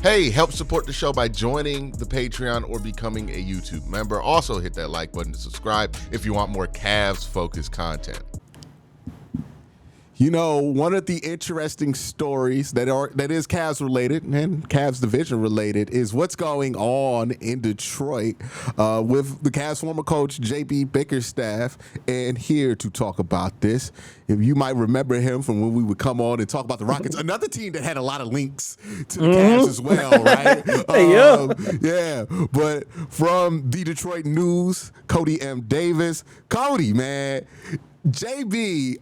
Hey, help support the show by joining the Patreon or becoming a YouTube member. Also hit that like button to subscribe if you want more Cavs-focused content. You know, one of the interesting stories that is Cavs related and Cavs division related is what's going on in Detroit with the Cavs former coach JB Bickerstaff. And here to talk about this, if you might remember him from when we would come on and talk about the Rockets, another team that had a lot of links to the Cavs as well, right? Yeah. But from the Detroit News, Coty M. Davis. Coty, man, JB.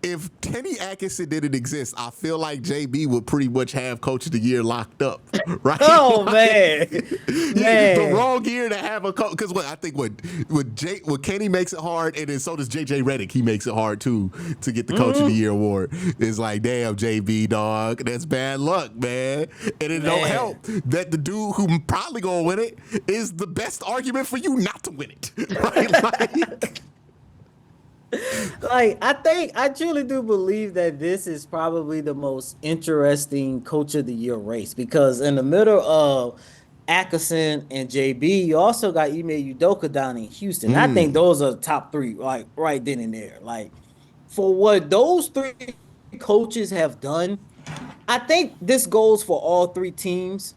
If Kenny Atkinson didn't exist, I feel like JB would pretty much have Coach of the Year locked up, right? Oh man, The wrong year to have a coach. Because I think what Kenny makes it hard, and then so does JJ Redick. He makes it hard too to get the Coach of the Year award. It's like, damn, JB dog, that's bad luck, man. And it don't help that the dude who probably gonna win it is the best argument for you not to win it, right? I truly do believe that this is probably the most interesting Coach of the Year race, because in the middle of Atkinson and JB, you also got Ime Udoka down in Houston. I think those are top three, like right then and there. Like, for what those three coaches have done, I think this goes for all three teams.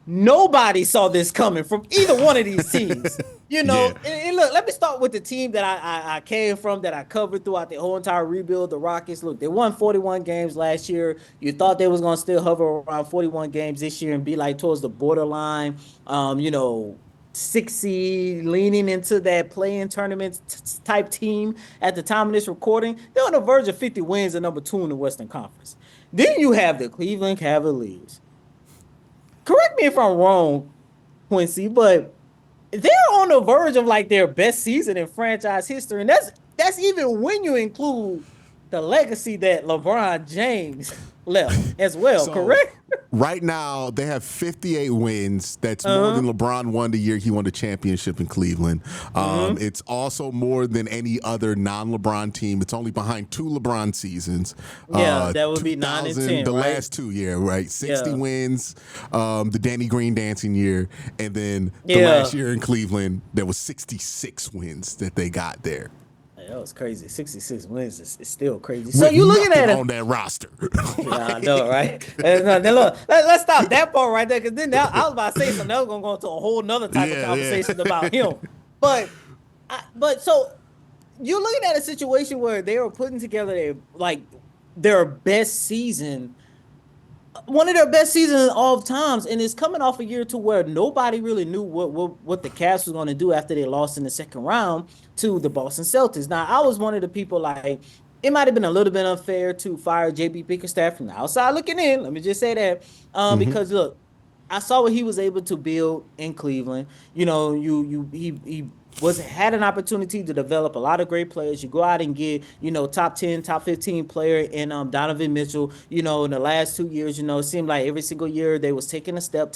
Nobody saw this coming from either one of these teams. You know, and look, let me start with the team that I came from, that I covered throughout the whole entire rebuild, the Rockets. Look, they won 41 games last year. You thought they was going to still hover around 41 games this year and be like towards the borderline, 6 seed, leaning into that play-in tournament type team at the time of this recording. They're on the verge of 50 wins and number 2 in the Western Conference. Then you have the Cleveland Cavaliers. Correct me if I'm wrong, Quincy, but they're on the verge of like their best season in franchise history, and that's even when you include the legacy that LeBron James left as well. Correct? Right now, they have 58 wins. That's more than LeBron won the year he won the championship in Cleveland. It's also more than any other non-LeBron team. It's only behind 2 LeBron seasons. That would be 9 and 10. The right? last 2, right? 60 wins, the Danny Green dancing year, and then the last year in Cleveland, there was 66 wins that they got there. That was crazy. 66 wins is still crazy. So you looking at it on that roster. Yeah, I know, right? Now, look, let's stop that part right there, because then I was about to say something else, going to go into a whole nother type of conversation about him. But so you're looking at a situation where they were putting together their best season, one of their best seasons of all times, and it's coming off a year to where nobody really knew what the Cavs was going to do after they lost in the second round to the Boston Celtics. Now, I was one of the people, like, it might have been a little bit unfair to fire JB Bickerstaff from the outside looking in. Let me just say that, because look, I saw what he was able to build in Cleveland. You know, he had an opportunity to develop a lot of great players. You go out and get, top 10, top 15 player in Donovan Mitchell. In the last 2 years, it seemed like every single year they was taking a step.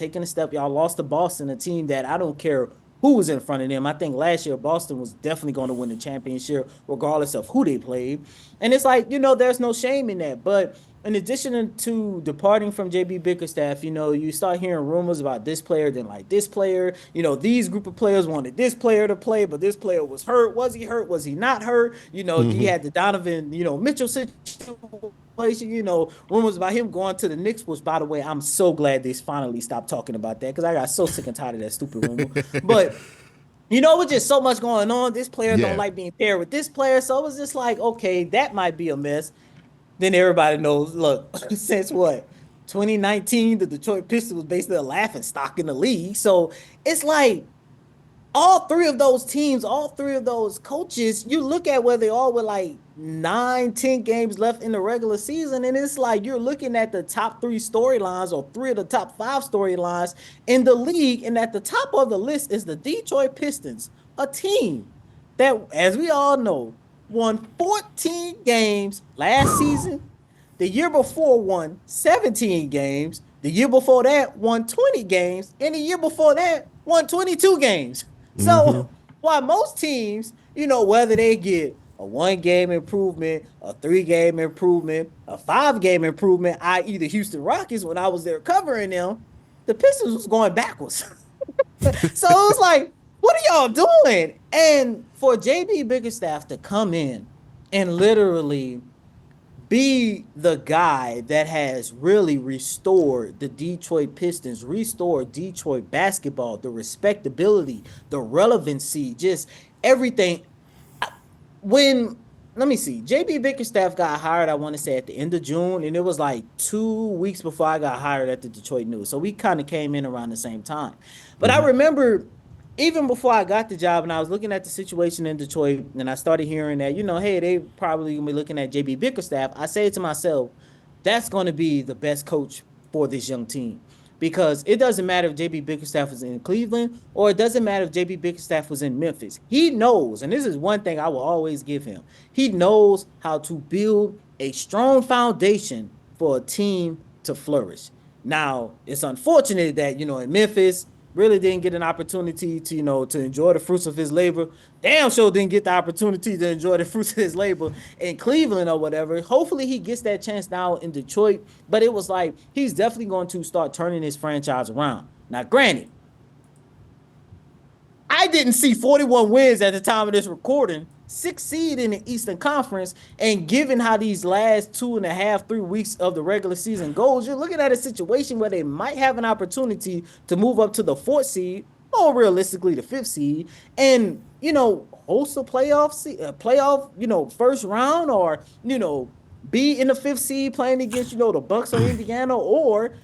Y'all lost to Boston, a team that I don't care who was in front of them. I think last year Boston was definitely going to win the championship regardless of who they played. And it's like, there's no shame in that. But in addition to departing from JB Bickerstaff, you start hearing rumors about this player, then like this player. These group of players wanted this player to play, but this player was hurt. Was he hurt? Was he not hurt? He had the Donovan, Mitchell situation. Rumors about him going to the Knicks, which, by the way, I'm so glad they finally stopped talking about that, because I got so sick and tired of that stupid rumor. But with just so much going on, this player don't like being paired with this player. So it was just like, okay, that might be a mess. Then everybody knows, look, since 2019, the Detroit Pistons was basically a laughingstock in the league. So it's like all three of those teams, all three of those coaches, you look at where they all were like 9-10 games left in the regular season, and it's like you're looking at the top 3 storylines or 3 of the top 5 storylines in the league, and at the top of the list is the Detroit Pistons, a team that, as we all know, won 14 games last season. The year before won 17 games. The year before that won 20 games. And the year before that won 22 games. So while most teams, whether they get a 1-game improvement, a 3-game improvement, a 5-game improvement, i.e. the Houston Rockets when I was there covering them, the Pistons was going backwards. So it was like, what are y'all doing? And for JB Bickerstaff to come in and literally be the guy that has really restored the Detroit Pistons, restored Detroit basketball, the respectability, the relevancy, just everything. When, let me see, JB Bickerstaff got hired, I want to say at the end of June, and it was like 2 weeks before I got hired at the Detroit News. So we kind of came in around the same time. But I remember even before I got the job and I was looking at the situation in Detroit and I started hearing that, hey, they probably gonna be looking at JB Bickerstaff, I said to myself, that's going to be the best coach for this young team. Because it doesn't matter if JB Bickerstaff was in Cleveland or it doesn't matter if JB Bickerstaff was in Memphis. He knows, and this is one thing I will always give him, he knows how to build a strong foundation for a team to flourish. Now, it's unfortunate that, in Memphis, really didn't get an opportunity to, to enjoy the fruits of his labor. Damn sure didn't get the opportunity to enjoy the fruits of his labor in Cleveland or whatever. Hopefully he gets that chance now in Detroit. But it was like, he's definitely going to start turning his franchise around. Now, granted, I didn't see 41 wins at the time of this recording, 6th seed in the Eastern Conference, and given how these last 2.5, 3 weeks of the regular season goes, you're looking at a situation where they might have an opportunity to move up to the 4th seed, or realistically the 5th seed, and host a playoff, first round, or be in the 5th seed playing against the Bucks or Indiana, or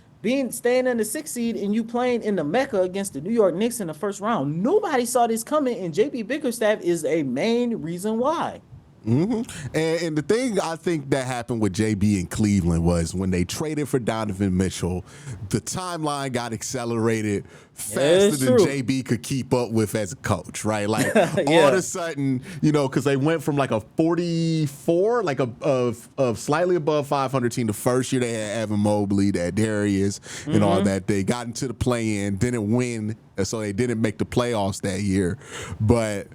staying in the 6th seed and you playing in the Mecca against the New York Knicks in the first round. Nobody saw this coming, and JB Bickerstaff is a main reason why. And the thing I think that happened with JB in Cleveland was when they traded for Donovan Mitchell, the timeline got accelerated faster than JB could keep up with as a coach, right? Like all of a sudden, because they went from like a 44, like a slightly above 500 team. The first year they had Evan Mobley, that Darius, and all that. They got into the play-in, didn't win, so they didn't make the playoffs that year, but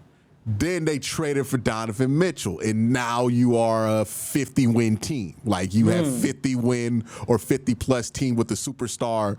then they traded for Donovan Mitchell, and now you are a 50-win team. Like you have 50-win or 50-plus team with the superstar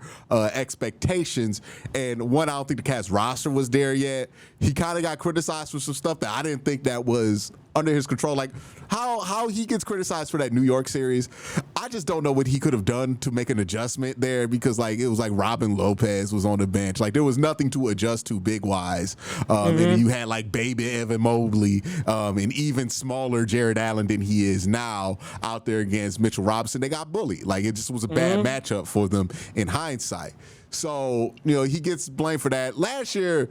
expectations. And one, I don't think the Cavs roster was there yet. He kind of got criticized for some stuff that I didn't think that was under his control. Like how he gets criticized for that New York series, I just don't know what he could have done to make an adjustment there, because it was like Robin Lopez was on the bench. Like there was nothing to adjust to big wise. And you had like baby Evan Mobley, and even smaller Jared Allen than he is now out there against Mitchell Robinson. They got bullied. Like it just was a bad matchup for them in hindsight. So, he gets blamed for that. Last year,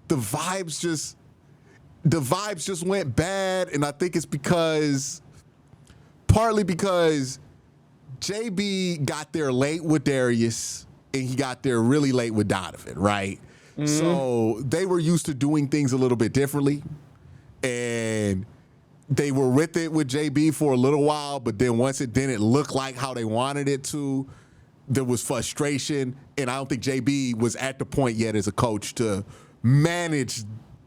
the vibes just went bad, and I think it's partly because JB got there late with Darius, and he got there really late with Donovan, right? So they were used to doing things a little bit differently, and they were with it with JB for a little while, but then once it didn't look like how they wanted it to, there was frustration, and I don't think JB was at the point yet as a coach to manage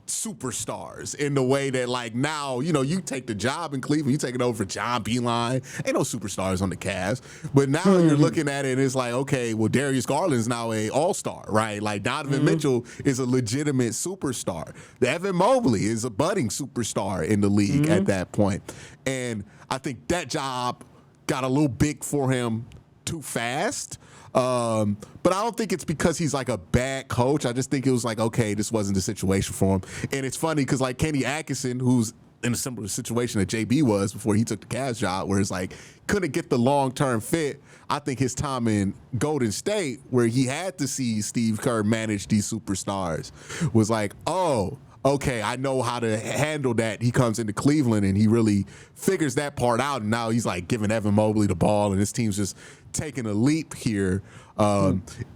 superstars in the way that now, you take the job in Cleveland, you take it over for John Beeline. Ain't no superstars on the Cavs. But now you're looking at it and it's like, okay, well, Darius Garland's now a all-star, right? Like Donovan Mitchell is a legitimate superstar. Evan Mobley is a budding superstar in the league at that point. And I think that job got a little big for him too fast. But I don't think it's because he's like a bad coach. I just think it was like, okay, this wasn't the situation for him. And it's funny because Kenny Atkinson, who's in a similar situation that JB was before he took the Cavs job, where it's like couldn't get the long-term fit. I think his time in Golden State, where he had to see Steve Kerr manage these superstars, was like, oh, okay, I know how to handle that. He comes into Cleveland and he really figures that part out. And now he's like giving Evan Mobley the ball, and his team's just taking a leap here.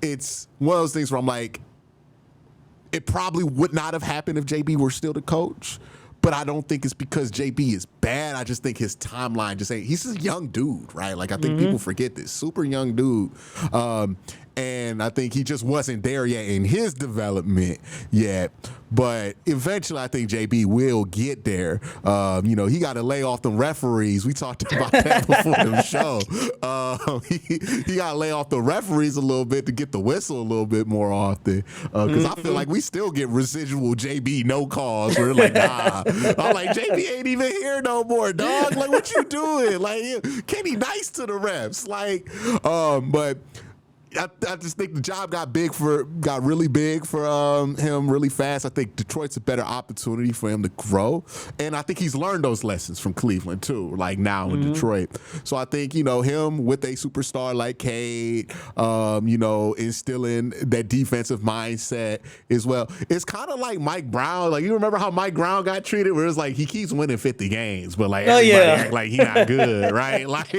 It's one of those things where I'm like, it probably would not have happened if JB were still the coach. But I don't think it's because JB is bad. I just think his timeline just ain't. He's a young dude, right? Like I think people forget this. Super young dude. and I think he just wasn't there yet in his development yet. But eventually, I think JB will get there. He got to lay off the referees. We talked about that before the show. He got to lay off the referees a little bit to get the whistle a little bit more often. Because I feel like we still get residual JB no calls. We're like, nah. I'm like, JB ain't even here no more, dog. Like, what you doing? Like, Kenny nice to the refs. Like, but I just think the job got really big for him really fast. I think Detroit's a better opportunity for him to grow, and I think he's learned those lessons from Cleveland too. Like now in Detroit, so I think him with a superstar like Cade, instilling that defensive mindset as well. It's kind of like Mike Brown. Like you remember how Mike Brown got treated, where it's like he keeps winning 50 games, but like everybody act like he not good, right? Like,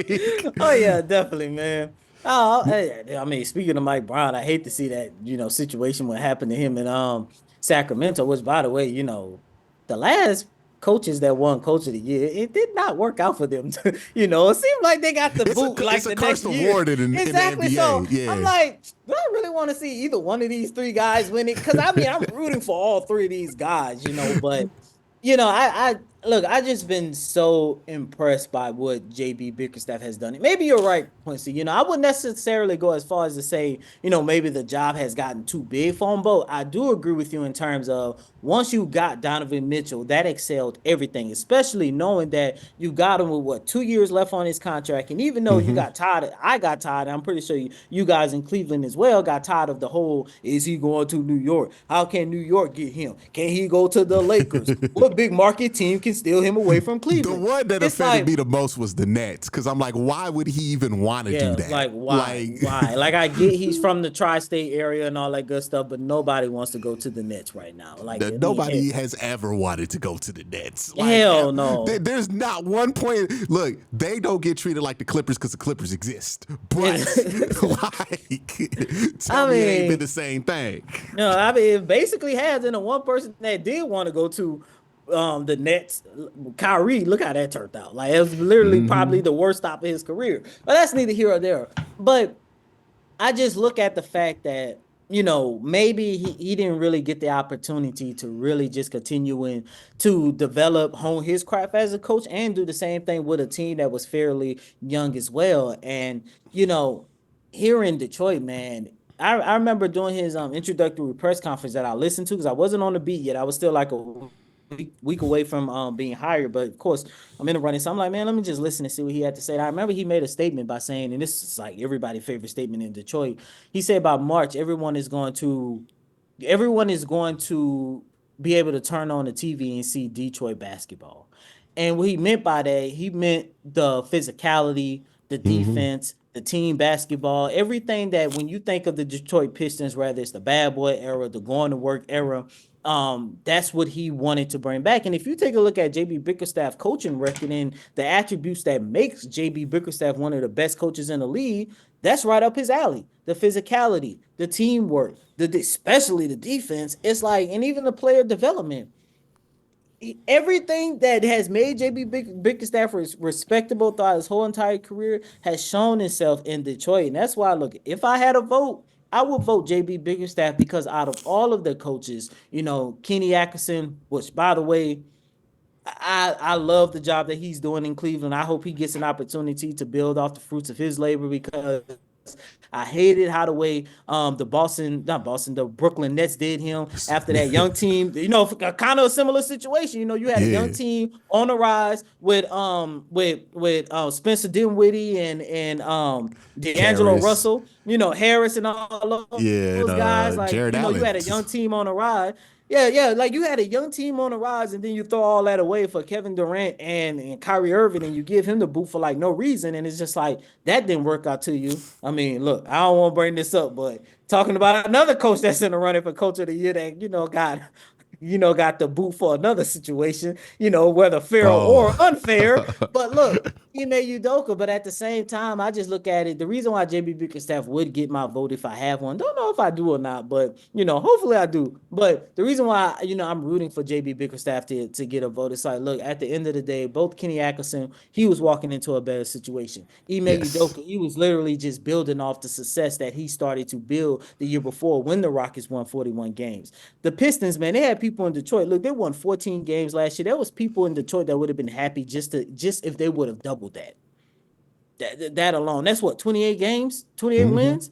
oh yeah, definitely, man. Oh, I mean, speaking of Mike Brown, I hate to see that, situation what happened to him in Sacramento, which, by the way, the last coaches that won Coach of the Year, it did not work out for them. It seemed like they got the boot like the next year. Awarded in the NBA. So yeah. I'm like, do I really want to see either one of these three guys win it? Because, I mean, I'm rooting for all three of these guys, but, I just been so impressed by what JB Bickerstaff has done. Maybe you're right, Quincy. I wouldn't necessarily go as far as to say, maybe the job has gotten too big for him, but I do agree with you in terms of once you got Donovan Mitchell, that excelled everything, especially knowing that you got him with 2 years left on his contract. And even though you got tired, I got tired, I'm pretty sure you guys in Cleveland as well got tired of the whole, is he going to New York? How can New York get him? Can he go to the Lakers? What big market team can steal him away from Cleveland? The one that offended me the most was the Nets, because I'm like, why would he even want to do that? Like, why? Why? Like, I get he's from the tri-state area and all that good stuff, but nobody wants to go to the Nets right now. Like, nobody has ever wanted to go to the Nets. Like, hell no. There's not one point. Look, they don't get treated like the Clippers because the Clippers exist. But tell me it ain't been the same thing. No, I mean, it basically has. And the one person that did want to go to the Nets, Kyrie, look how that turned out. Like, it was literally probably the worst stop of his career. But that's neither here or there. But I just look at the fact that, maybe he didn't really get the opportunity to really just continue to develop, hone his craft as a coach and do the same thing with a team that was fairly young as well. And, here in Detroit, man, I remember doing his introductory press conference that I listened to because I wasn't on the beat yet. I was still like a week away from being hired, but of course I'm in the running, so I'm like, man, let me just listen and see what he had to say. And I remember he made a statement by saying, and this is like everybody's favorite statement in Detroit, he said about March everyone is going to be able to turn on the TV and see Detroit basketball. And what he meant by that, he meant the physicality, the defense, the team basketball, everything that when you think of the Detroit Pistons, whether it's the bad boy era, the going to work era, that's what he wanted to bring back. And if you take a look at JB Bickerstaff coaching record and the attributes that makes JB Bickerstaff one of the best coaches in the league, that's right up his alley. The physicality, the teamwork, especially the defense. It's like, and even the player development. Everything that has made JB Bickerstaff respectable throughout his whole entire career has shown itself in Detroit. And that's why, look, if I had a vote, I would vote JB Bickerstaff because out of all of the coaches, Kenny Atkinson, which, by the way, I love the job that he's doing in Cleveland. I hope he gets an opportunity to build off the fruits of his labor because I hated how the way the Brooklyn Nets did him after that young team. Kind of a similar situation. You had a young team on the rise with Spencer Dinwiddie and D'Angelo Russell. Harris and all those guys. Like Jared you had a young team on the rise. Yeah. Like you had a young team on the rise, and then you throw all that away for Kevin Durant and Kyrie Irving, and you give him the boot for like no reason. And it's just like that didn't work out to you. I mean, look, I don't want to bring this up, but talking about another coach that's in the running for Coach of the Year that, got the boot for another situation, whether fair or Oh. unfair. But look, Ime Udoka, but at the same time, I just look at it. The reason why JB Bickerstaff would get my vote if I have one, don't know if I do or not, but hopefully I do. But the reason why I'm rooting for JB Bickerstaff to get a vote, it's like, look, at the end of the day, both Kenny Atkinson, he was walking into a better situation. Ime Yes. Udoka, he was literally just building off the success that he started to build the year before when the Rockets won 41 games. The Pistons, man, they had people in Detroit. Look, they won 14 games last year. There was people in Detroit that would have been happy just if they would have doubled that. That alone. That's what, 28 games, 28 wins.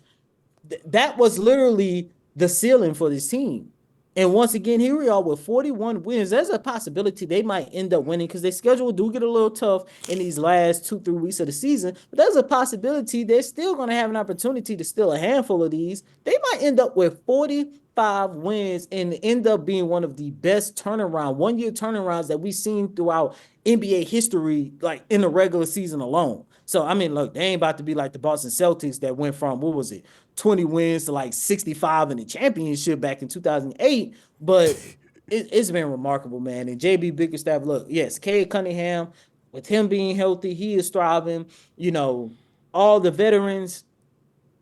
That was literally the ceiling for this team. And once again, here we are with 41 wins. There's a possibility they might end up winning because their schedule do get a little tough in these last 2-3 weeks of the season. But there's a possibility they're still going to have an opportunity to steal a handful of these. They might end up with 45 wins and end up being one of the best one-year turnarounds that we've seen throughout NBA history, like in the regular season alone. So, I mean, look, they ain't about to be like the Boston Celtics that went from, 20 wins to like 65 in the championship back in 2008. But it's been remarkable, man. And JB Bickerstaff, look, yes, Cade Cunningham, with him being healthy, he is thriving. All the veterans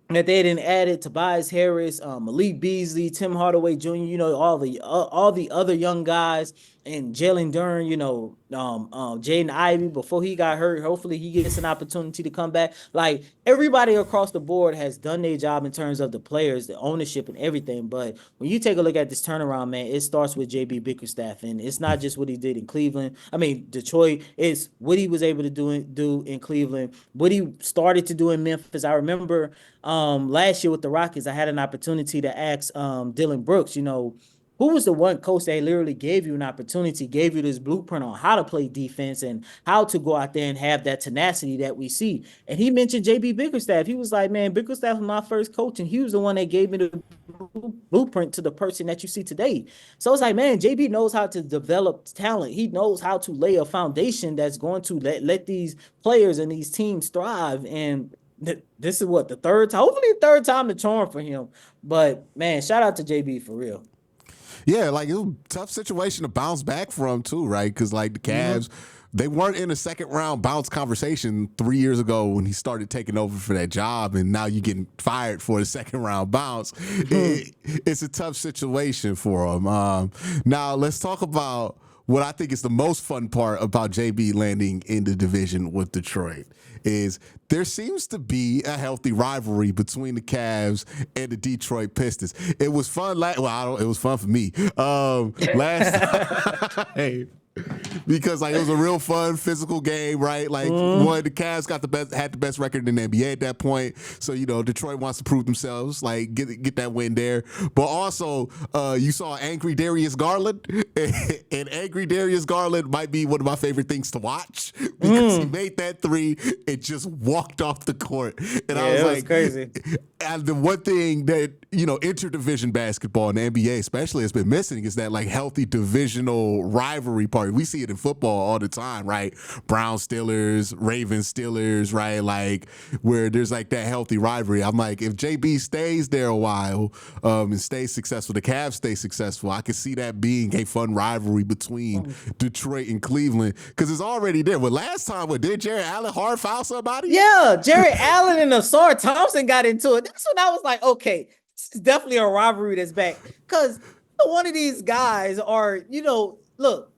that they didn't add it, Tobias Harris, Malik Beasley, Tim Hardaway Jr., all the other young guys, and Jalen Duren, Jaden Ivey before he got hurt. Hopefully he gets an opportunity to come back. Like, everybody across the board has done their job in terms of the players, the ownership, and everything. But when you take a look at this turnaround, man, it starts with JB Bickerstaff, and it's not just what he did in Cleveland. I mean, Detroit. It's what he was able to do in Cleveland, what he started to do in Memphis. I remember last year with the Rockets, I had an opportunity to ask Dylan Brooks, who was the one coach that literally gave you an opportunity, gave you this blueprint on how to play defense and how to go out there and have that tenacity that we see. And he mentioned JB Bickerstaff. He was like, man, Bickerstaff was my first coach, and he was the one that gave me the blueprint to the person that you see today. So it's like, man, JB knows how to develop talent. He knows how to lay a foundation that's going to let these players and these teams thrive. And this is what, the third time, hopefully the third time the charm for him. But man, shout out to JB for real. Yeah, like, it was a tough situation to bounce back from too, right? Because like the Cavs, they weren't in a second round bounce conversation 3 years ago when he started taking over for that job, and now you're getting fired for a second round bounce. It's a tough situation for him. Now let's talk about what I think is the most fun part about JB landing in the division with Detroit. Is there seems to be a healthy rivalry between the Cavs and the Detroit Pistons. It was fun. It was fun for me. Last time, because like it was a real fun physical game, right? Like the Cavs had the best record in the NBA at that point. So Detroit wants to prove themselves, like get that win there. But also you saw angry Darius Garland, and angry Darius Garland might be one of my favorite things to watch because he made that three and just walked off the court. And I was like, crazy. And the one thing that interdivision basketball in the NBA especially has been missing is that like healthy divisional rivalry part. We see it in football all the time, right? Browns Steelers, Ravens Steelers, right? Like where there's like that healthy rivalry. I'm like, if JB stays there a while and stays successful, the Cavs stay successful, I could see that being a fun rivalry between Detroit and Cleveland because it's already there. But last time, did Jared Allen hard foul somebody? Yeah, Jared Allen and Asar Thompson got into it. That's when I was like, okay, this is definitely a rivalry that's back. Because one of these guys are, look,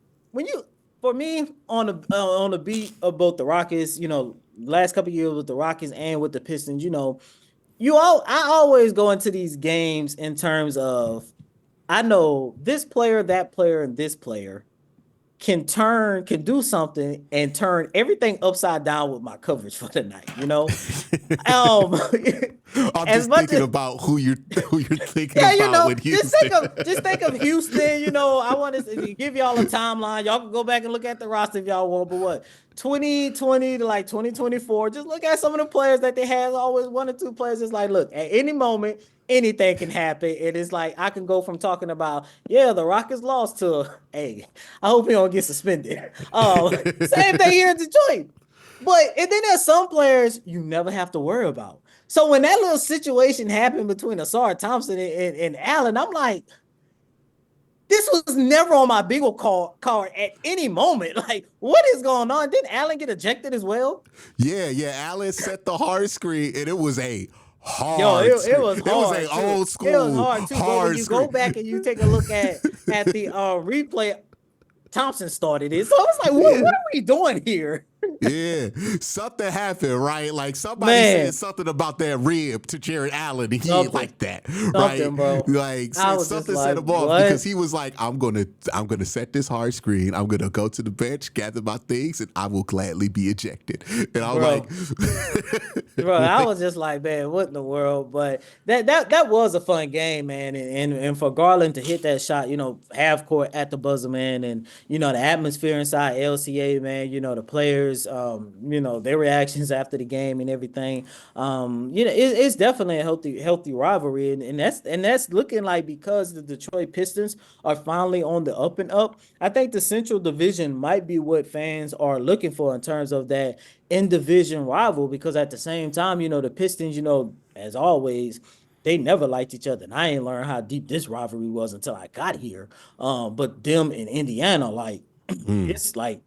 for me on the beat of both the Rockets, last couple of years with the Rockets and with the Pistons, I always go into these games in terms of, I know this player, that player, and this player can do something and turn everything upside down with my coverage for the night, I'm just thinking about who you're thinking about with Houston. Just think of Houston, I want to give y'all a timeline. Y'all can go back and look at the roster if y'all want, but what, 2020 to like 2024, just look at some of the players that they have. Always one or two players. It's like, look, at any moment, anything can happen. It is like I can go from talking about, the Rockets lost to, hey, I hope he don't get suspended. Same thing here in Detroit. And then there's some players you never have to worry about. So when that little situation happened between Asar Thompson and Allen, I'm like, This was never on my bingo card at any moment. Like, what is going on? Didn't Allen get ejected as well? Yeah. Allen set the hard screen, and it was a hard. Yo, it was hard. It was a old school. It was hard too. But when you screen. go back and you take a look at the replay, Thompson started it. So I was like, what are we doing here? Yeah, something happened, right? Like somebody said something about that rib to Jared Allen, and he ain't like that, right? Bro. Like something set him off because he was like, "I'm gonna set this hard screen. I'm gonna go to the bench, gather my things, and I will gladly be ejected." And I was like, "Bro, I was just like, man, what in the world?" But that was a fun game, man, and for Garland to hit that shot, half court at the buzzer, man, and the atmosphere inside LCA, man, the players. Their reactions after the game and everything. It's definitely a healthy rivalry, and that's looking like because the Detroit Pistons are finally on the up and up. I think the Central Division might be what fans are looking for in terms of that in-division rival, because at the same time, the Pistons, as always, they never liked each other. And I ain't learned how deep this rivalry was until I got here. But them in Indiana, like, it's like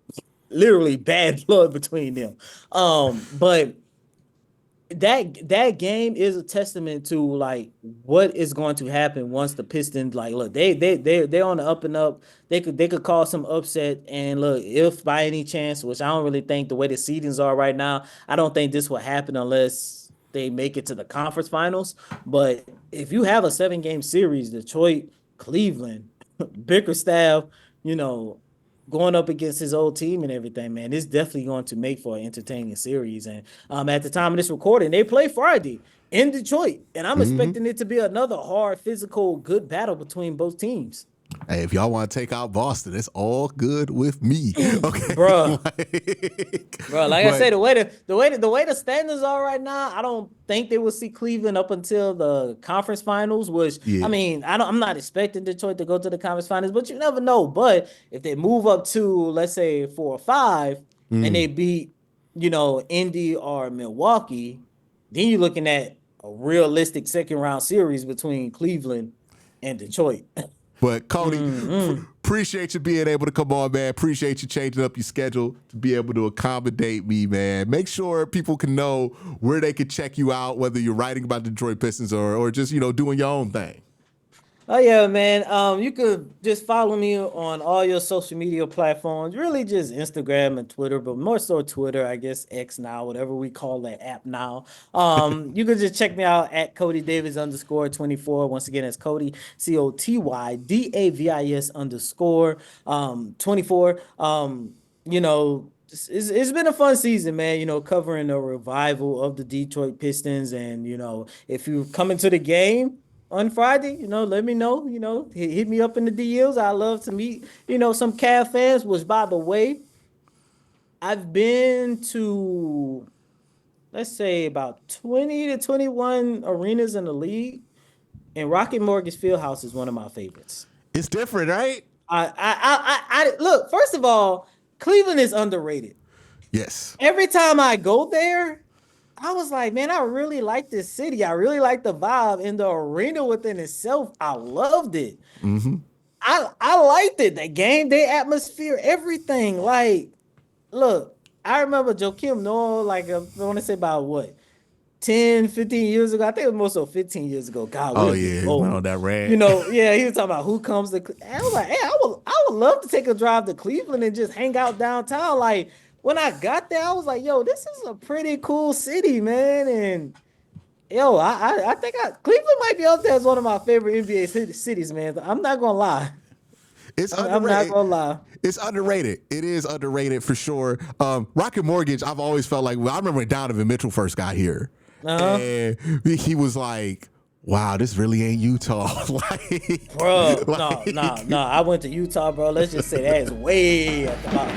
literally bad blood between them. But that game is a testament to like what is going to happen once the Pistons, like, look, they're on the up and up. They could cause some upset, and look, if by any chance, which I don't really think the way the seedings are right now, I don't think this will happen unless they make it to the conference finals. But if you have a 7-game series, Detroit, Cleveland, Bickerstaff, going up against his old team and everything, man, it's definitely going to make for an entertaining series. And at the time of this recording, they play Friday in Detroit, and I'm expecting it to be another hard, physical, good battle between both teams. Hey, if y'all want to take out Boston, it's all good with me, okay, bro. I say, the way the standings are right now, I don't think they will see Cleveland up until the conference finals. Which I mean, I'm not expecting Detroit to go to the conference finals, but you never know. But if they move up to, let's say, 4 or 5, and they beat, Indy or Milwaukee, then you're looking at a realistic second round series between Cleveland and Detroit. But Coty, appreciate you being able to come on, man. Appreciate you changing up your schedule to be able to accommodate me, man. Make sure people can know where they can check you out, whether you're writing about the Detroit Pistons or just, doing your own thing. Oh, yeah, man. You could just follow me on all your social media platforms, really just Instagram and Twitter, but more so Twitter, I guess X now, whatever we call that app now. You could just check me out at Coty Davis _24. Once again, it's Coty, COTY DAVIS _24. It's been a fun season, man, covering a revival of the Detroit Pistons. And, if you come into the game on Friday, let me know, hit me up in the DMs. I love to meet, some Cavs fans, which, by the way, I've been to, let's say, about 20 to 21 arenas in the league, and Rocket Mortgage Fieldhouse is one of my favorites. It's different, right? I look, first of all, Cleveland is underrated. Yes. Every time I go there, I was like, man, I really like this city. I really like the vibe in the arena within itself. I loved it. I liked it. The game day atmosphere, everything. Like, look, I remember Joakim Noah, like, I want to say about what, 10, 15 years ago. I think it was more so 15 years ago. God, he went on that rant. He was talking about who comes to. I was like, hey, I would love to take a drive to Cleveland and just hang out downtown. Like, when I got there, I was like, yo, this is a pretty cool city, man. And yo, I think Cleveland might be up there as one of my favorite NBA cities, man. I'm not gonna lie. I'm not gonna lie. It's underrated. It is underrated for sure. Rocket Mortgage, I've always felt like, I remember when Donovan Mitchell first got here, and he was like, wow, this really ain't Utah. No. I went to Utah, bro. Let's just say that is way at the bottom.